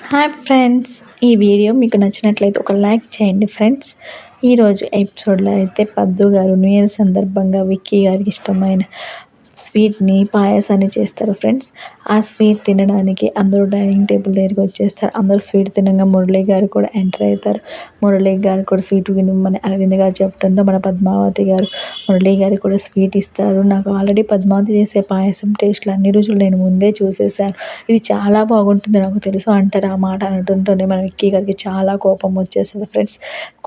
Hi friends! ఈ video మీకు నచ్చినట్లయితే ఒక లైక్ చేయండి ఫ్రెండ్స్. ఈరోజు ఎపిసోడ్‌లో అయితే పద్దు గారు న్యూ ఇయర్ సందర్భంగా విక్కీ గారికి ఇష్టమైన స్వీట్‌ని, పాయసాన్ని చేస్తారు ఫ్రెండ్స్. ఆ స్వీట్ తినడానికి అందరూ డైనింగ్ టేబుల్ దగ్గరికి వచ్చేస్తారు. అందరూ స్వీట్ తినంగా మురళి గారు కూడా ఎంటర్ అవుతారు. మురళి గారు కూడా స్వీట్ తినమని అరవింద్ గారు చెప్పడంతో మన పద్మావతి గారు మురళి గారికి కూడా స్వీట్ ఇస్తారు. నాకు ఆల్రెడీ పద్మావతి చేసే పాయసం టేస్ట్‌లు అన్ని రుచులు నేను ముందే చూసేసాను. ఇది చాలా బాగుంటుంది నాకు తెలుసు అంటారు. ఆ మాట అనడంతోనే మన విక్కీ గారికి చాలా కోపం వచ్చేస్తది ఫ్రెండ్స్.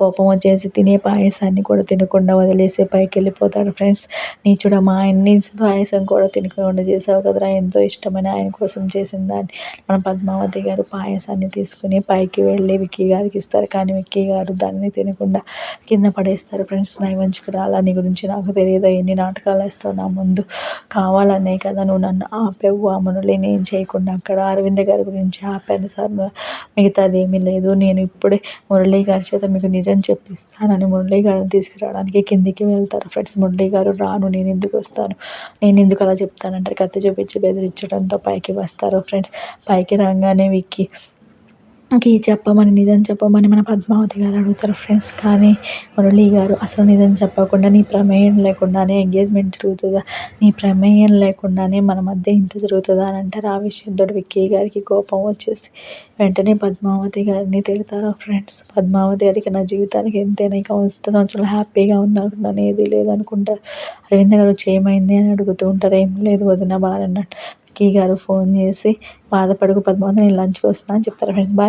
కోపం వచ్చేసి తినే పాయసాన్ని కూడా తినకుండా వదిలేసి పైకెళ్ళిపోతాడు ఫ్రెండ్స్. నీచుడా, మా ఆయన్ని పాయసం కూడా తినకుండా చేసావు కదరా, ఎంతో ఇష్టమని ఆయన కోసం చేసిన దాన్ని. మన పద్మావతి గారు పాయసాన్ని తీసుకుని పైకి వెళ్ళి విక్కీ గారికి ఇస్తారు. కానీ విక్కీ గారు దాన్ని తినకుండా కింద పడేస్తారు ఫ్రెండ్స్. నైవంచుకురాలా, నీ గురించి నాకు తెలియదా, ఎన్ని నాటకాలు వేస్తావు నా ముందు, కావాలనే కదా నువ్వు నన్ను ఆపావు. ఆ మురళి నేను చేయకుండా అక్కడ అరవింద్ గారి గురించి ఆపాను సార్, మిగతాది ఏమీ లేదు. నేను ఇప్పుడే మురళి గారి చేత మీకు నిజం చెప్పిస్తానని మురళి గారిని తీసుకురావడానికి కిందికి వెళ్తారు ఫ్రెండ్స్. మురళి గారు రాను, నేను ఎందుకు వస్తాను, నేను ఎందుకు అలా చెప్తానంటారు. కత్తి చూపించి బెదిరించడంతో పైకి వస్తారు ఫ్రెండ్స్. పైకి రాగానే విక్కీకి చెప్పమని, నిజం చెప్పమని మన పద్మావతి గారు అడుగుతారు ఫ్రెండ్స్. కానీ మురళి గారు అసలు నిజం చెప్పకుండా నీ ప్రమేయం లేకుండానే ఎంగేజ్మెంట్ జరుగుతుందా, నీ ప్రమేయం లేకుండానే మన మధ్య ఇంత జరుగుతుందా అని అంటారు. ఆ విషయంతో విక్కీ గారికి కోపం వచ్చేసి వెంటనే పద్మావతి గారిని తిడతారు ఫ్రెండ్స్. పద్మావతి గారికి నా జీవితానికి ఎంతైనా ఇక సంవత్సరాలు హ్యాపీగా ఉందనుకున్నాను, ఏది లేదనుకుంటారు. అరవింద్ గారు వచ్చి ఏమైంది అని అడుగుతూ ఉంటారు. ఏం లేదు వదిన బాగా అన్నట్టు. విక్కీ గారు ఫోన్ చేసి బాధపడకు పద్మావతి, నేను లంచ్కి వస్తున్నా అని చెప్తారు ఫ్రెండ్స్. బాయ్.